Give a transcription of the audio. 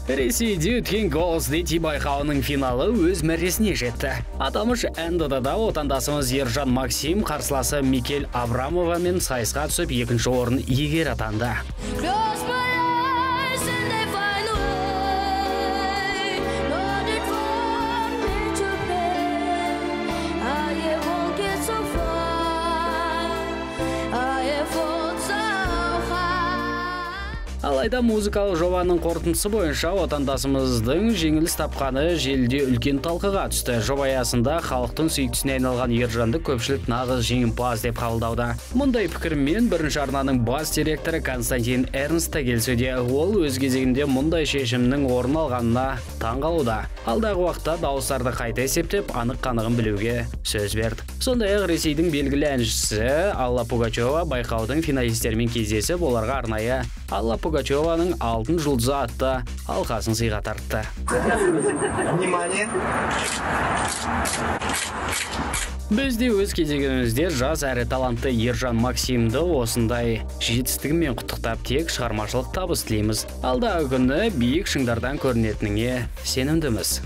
Ресейде өткен Голос Дети байқауының финалы өз мәресіне жетті. Аталмыш НДД-да отандасымыз Ержан Максим қарсыласы Микель Абрамовамен сайысқа түсіп, екінші орын иегері атанды. Алайда музыкалық жобаның қорытындысы бойынша отандасымыздың жеңіліс тапқаны желіде үлкен талқыға түсті. Жоба аясында халықтың сүйіктісіне айналған Ержанды көпшілік нағыз жеңімпаз деп қабылдауда. Мұндай пікірмен бірінші арнаның бас директоры Константин Эрнст келісуде. Ол өз кезегінде мұндай шешімнің орын алғанына таң қалуда. Алдағы уақытта дауыстарды қайта есептеп, анық-қанығын білуге сөз берді. Сондай-ақ Ресейдің белгілі әншісі Алла Пугачева байқаудың финалистермен кездесіп, оларға арнайы Алла Пугачеваның алтын жұлдызы атты алқасын сыйға тартты. Біз де өз кезегімізде жас әрі талантты Ержан Максимді осындай жетістігімен құттықтап, тек шығармашылық табыс тілейміз. Алдағы күні биік шыңдардан көрінетініне сенімдіміз.